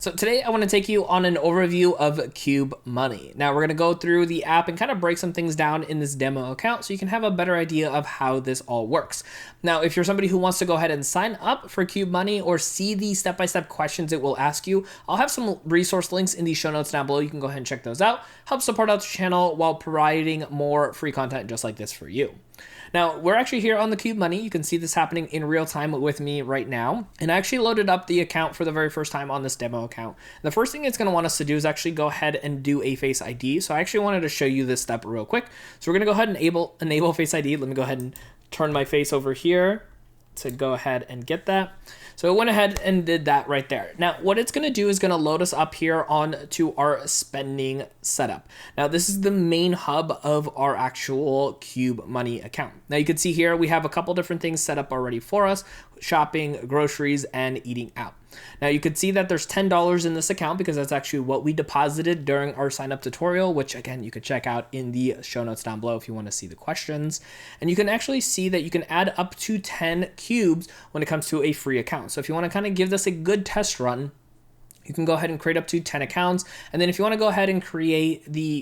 So today I want to take you on an overview of Qube Money. Now we're going to go through the app and kind of break some things down in this demo account so you can have a better idea of how this all works. Now, if you're somebody who wants to go ahead and sign up for Qube Money or see the step-by-step questions it will ask you, I'll have some resource links in the show notes down below. You can go ahead and check those out. Help support out the channel while providing more free content just like this for you. Now, we're actually here on the Qube Money. You can see this happening in real time with me right now. And I actually loaded up the account for the very first time on this demo account. The first thing it's going to want us to do is actually go ahead and do a Face ID. So I actually wanted to show you this step real quick. So we're going to go ahead and enable Face ID. Let me go ahead and turn my face over here to go ahead and get that. So it went ahead and did that right there. Now, what it's going to do is going to load us up here on to our spending setup. Now, this is the main hub of our actual Qube Money account. Now, you can see here we have a couple different things set up already for us: shopping, groceries, and eating out. Now, you can see that there's $10 in this account because that's actually what we deposited during our sign up tutorial, which again, you could check out in the show notes down below if you want to see the questions. And you can actually see that you can add up to 10 cubes when it comes to a free account. So if you want to kind of give this a good test run, you can go ahead and create up to 10 accounts. And then if you want to go ahead and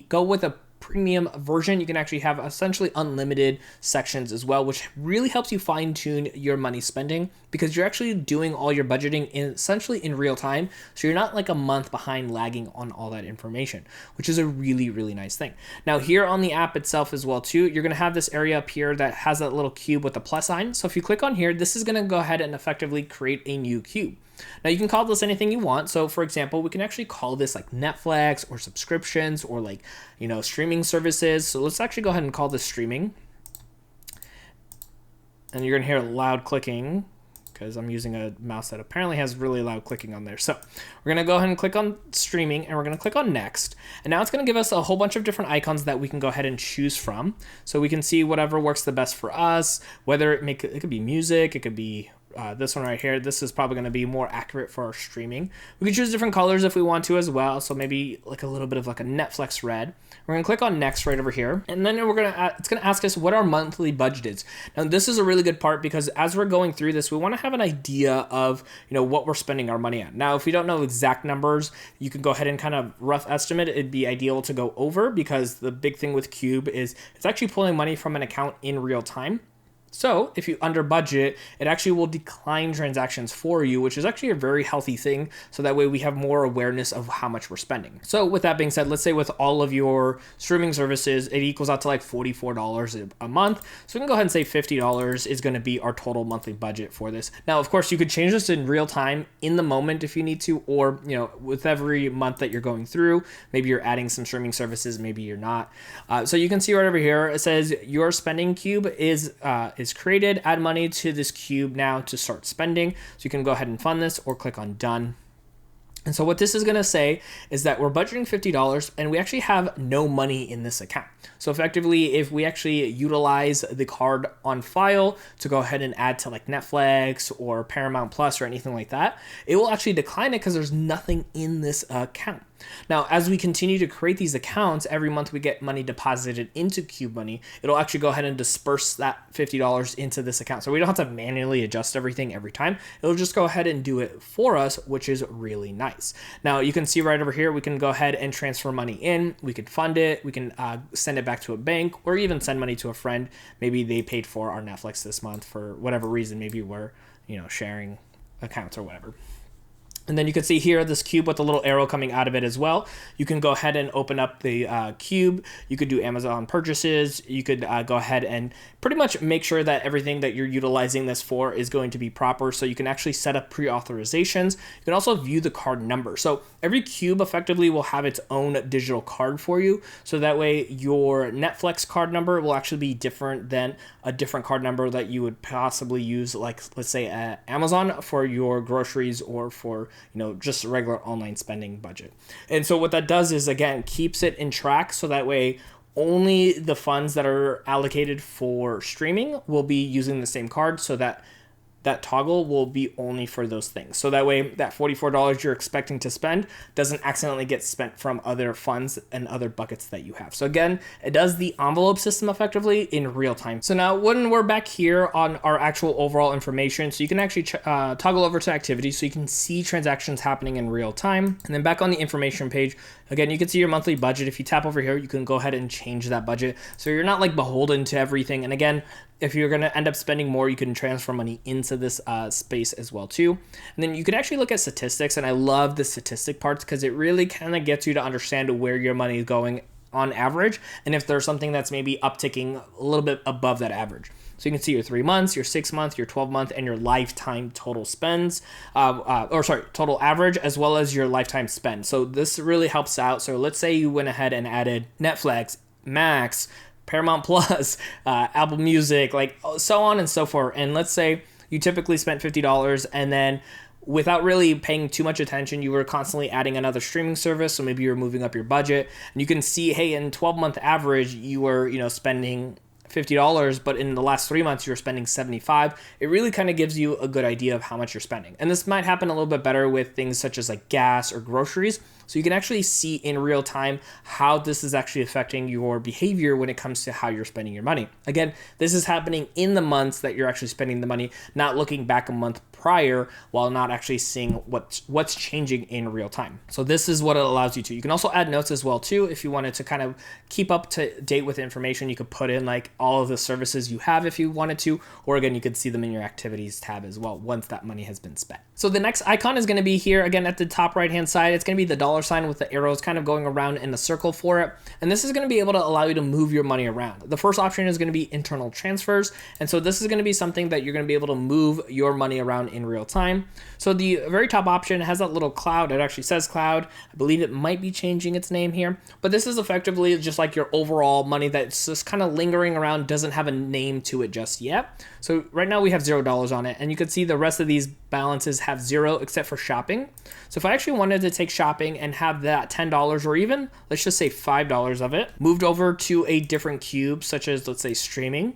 go with a premium version, you can actually have essentially unlimited sections as well, which really helps you fine tune your money spending because you're actually doing all your budgeting essentially in real time. So you're not like a month behind lagging on all that information, which is a really, really nice thing. Now here on the app itself as well too, you're going to have this area up here that has that little cube with the plus sign. So if you click on here, this is going to go ahead and effectively create a new cube. Now you can call this anything you want. So for example, we can actually call this like Netflix or subscriptions or like, streaming services. So let's actually go ahead and call this streaming. And you're gonna hear loud clicking because I'm using a mouse that apparently has really loud clicking on there. So we're gonna go ahead and click on streaming and we're gonna click on next. And now it's gonna give us a whole bunch of different icons that we can go ahead and choose from. So we can see whatever works the best for us, whether it could be music, it could be this one right here. This is probably going to be more accurate for our streaming. We can choose different colors if we want to as well. So maybe like a little bit of like a Netflix red. We're going to click on next right over here. And then it's going to ask us what our monthly budget is. Now this is a really good part because as we're going through this, we want to have an idea of, what we're spending our money on. Now, if we don't know exact numbers, you can go ahead and kind of rough estimate. It'd be ideal to go over because the big thing with Qube is it's actually pulling money from an account in real time. So if you under budget, it actually will decline transactions for you, which is actually a very healthy thing. So that way we have more awareness of how much we're spending. So with that being said, let's say with all of your streaming services, it equals out to like $44 a month. So we can go ahead and say $50 is going to be our total monthly budget for this. Now, of course, you could change this in real time in the moment if you need to, or, with every month that you're going through, maybe you're adding some streaming services, maybe you're not. So you can see right over here, it says your spending cube is created. Add money to this cube now to start spending. So you can go ahead and fund this or click on done. And so what this is going to say is that we're budgeting $50 and we actually have no money in this account. So effectively, if we actually utilize the card on file to go ahead and add to like Netflix or Paramount Plus or anything like that, it will actually decline it because there's nothing in this account. Now, as we continue to create these accounts, every month we get money deposited into Qube Money, it'll actually go ahead and disperse that $50 into this account. So we don't have to manually adjust everything every time. It'll just go ahead and do it for us, which is really nice. Now, you can see right over here, we can go ahead and transfer money in. We can fund it. We can send it back to a bank or even send money to a friend. Maybe they paid for our Netflix this month for whatever reason. Maybe we're, sharing accounts or whatever. And then you can see here this cube with a little arrow coming out of it as well. You can go ahead and open up the cube. You could do Amazon purchases. You could go ahead and pretty much make sure that everything that you're utilizing this for is going to be proper. So you can actually set up pre-authorizations. You can also view the card number. So every cube effectively will have its own digital card for you. So that way your Netflix card number will actually be different than a different card number that you would possibly use, like let's say Amazon for your groceries or for just a regular online spending budget. And so what that does is, again, keeps it in track so that way only the funds that are allocated for streaming will be using the same card so that that toggle will be only for those things. So that way that $44 you're expecting to spend doesn't accidentally get spent from other funds and other buckets that you have. So again, it does the envelope system effectively in real time. So now when we're back here on our actual overall information, so you can actually toggle over to activity so you can see transactions happening in real time. And then back on the information page, again, you can see your monthly budget. If you tap over here, you can go ahead and change that budget. So you're not like beholden to everything. And again, if you're going to end up spending more, you can transfer money into this space as well too. And then you can actually look at statistics, and I love the statistic parts because it really kind of gets you to understand where your money is going on average, and if there's something that's maybe upticking a little bit above that average. So you can see your 3 months, your 6 month, your 12 month, and your lifetime total spends, total average, as well as your lifetime spend. So this really helps out. So let's say you went ahead and added Netflix, Max, Paramount Plus, Apple Music, like so on and so forth. And let's say you typically spent $50, and then without really paying too much attention, you were constantly adding another streaming service. So maybe you're moving up your budget, and you can see, hey, in 12-month average, you were, spending $50, but in the last 3 months, you're spending $75. It really kind of gives you a good idea of how much you're spending. And this might happen a little bit better with things such as like gas or groceries. So you can actually see in real time how this is actually affecting your behavior when it comes to how you're spending your money. Again, this is happening in the months that you're actually spending the money, not looking back a month prior while not actually seeing what's changing in real time. So this is what it allows you to. You can also add notes as well too. If you wanted to kind of keep up to date with information, you could put in like all of the services you have if you wanted to, or again, you could see them in your activities tab as well once that money has been spent. So the next icon is going to be here again at the top right hand side. It's going to be the dollar sign with the arrows kind of going around in a circle for it. And this is going to be able to allow you to move your money around. The first option is going to be internal transfers. And so this is going to be something that you're going to be able to move your money around in real time. So the very top option has that little cloud. It actually says cloud. I believe it might be changing its name here, but this is effectively just like your overall money that's just kind of lingering around, doesn't have a name to it just yet. So right now we have $0 on it, and you can see the rest of these balances have zero except for shopping. So if I actually wanted to take shopping and have that $10 or even let's just say $5 of it moved over to a different cube, such as let's say streaming,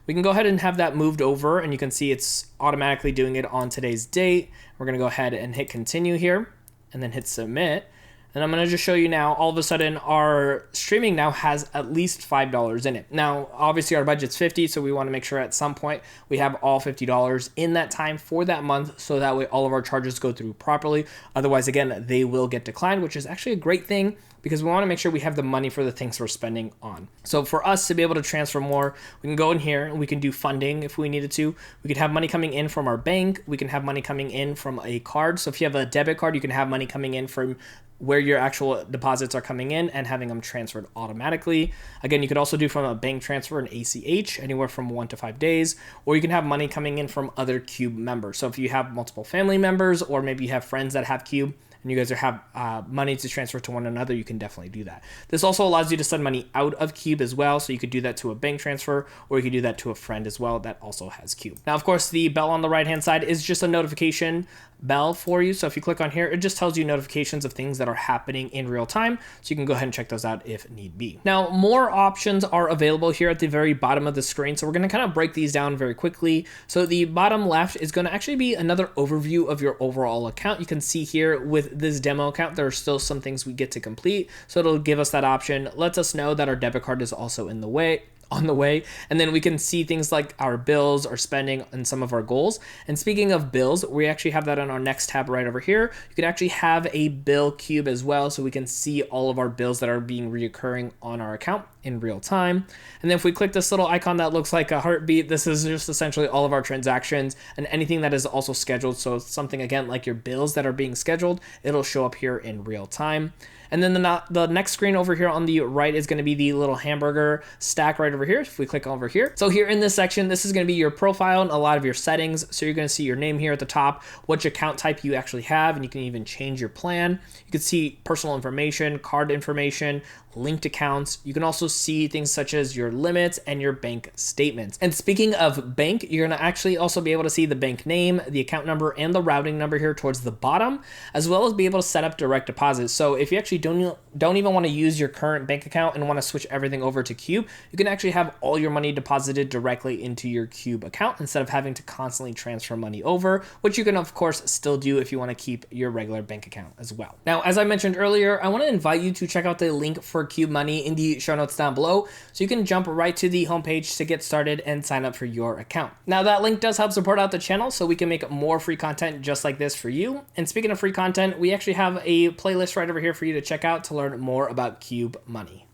we can go ahead and have that moved over, and you can see it's automatically doing it on today's date. We're going to go ahead and hit continue here and then hit submit. And I'm going to just show you now, all of a sudden our streaming now has at least $5 in it. Now, obviously our budget's 50, so we want to make sure at some point we have all $50 in that time for that month, so that way all of our charges go through properly. Otherwise, again, they will get declined, which is actually a great thing because we want to make sure we have the money for the things we're spending on. So for us to be able to transfer more, we can go in here and we can do funding if we needed to. We could have money coming in from our bank. We can have money coming in from a card. So if you have a debit card, you can have money coming in from where your actual deposits are coming in and having them transferred automatically. Again, you could also do from a bank transfer, an ACH, anywhere from 1 to 5 days, or you can have money coming in from other Qube members. So if you have multiple family members, or maybe you have friends that have Qube, and you guys have money to transfer to one another, you can definitely do that. This also allows you to send money out of Qube as well, so you could do that to a bank transfer, or you could do that to a friend as well that also has Qube. Now, of course, the bell on the right-hand side is just a notification bell for you. So if you click on here, it just tells you notifications of things that are happening in real time, so you can go ahead and check those out if need be. Now, more options are available here at the very bottom of the screen, so we're going to kind of break these down very quickly. So the bottom left is going to actually be another overview of your overall account. You can see here with this demo account, there are still some things we get to complete, so it'll give us that option, lets us know that our debit card is also on the way, and then we can see things like our bills, our spending, and some of our goals. And speaking of bills, we actually have that on our next tab right over here. You can actually have a bill cube as well, so we can see all of our bills that are being reoccurring on our account in real time. And then if we click this little icon that looks like a heartbeat, this is just essentially all of our transactions and anything that is also scheduled. So something again like your bills that are being scheduled, it'll show up here in real time. And then the next screen over here on the right is going to be the little hamburger stack right over here. If we click over here. So here in this section, this is going to be your profile and a lot of your settings. So you're going to see your name here at the top, which account type you actually have, and you can even change your plan. You can see personal information, card information, linked accounts. You can also see things such as your limits and your bank statements. And speaking of bank, you're going to actually also be able to see the bank name, the account number, and the routing number here towards the bottom, as well as be able to set up direct deposits. So if you actually don't even want to use your current bank account and want to switch everything over to Qube, you can actually actually have all your money deposited directly into your Qube account instead of having to constantly transfer money over, which you can of course still do if you want to keep your regular bank account as well. Now, as I mentioned earlier, I want to invite you to check out the link for Qube Money in the show notes down below, so you can jump right to the homepage to get started and sign up for your account. Now, that link does help support out the channel so we can make more free content just like this for you. And speaking of free content, we actually have a playlist right over here for you to check out to learn more about Qube Money.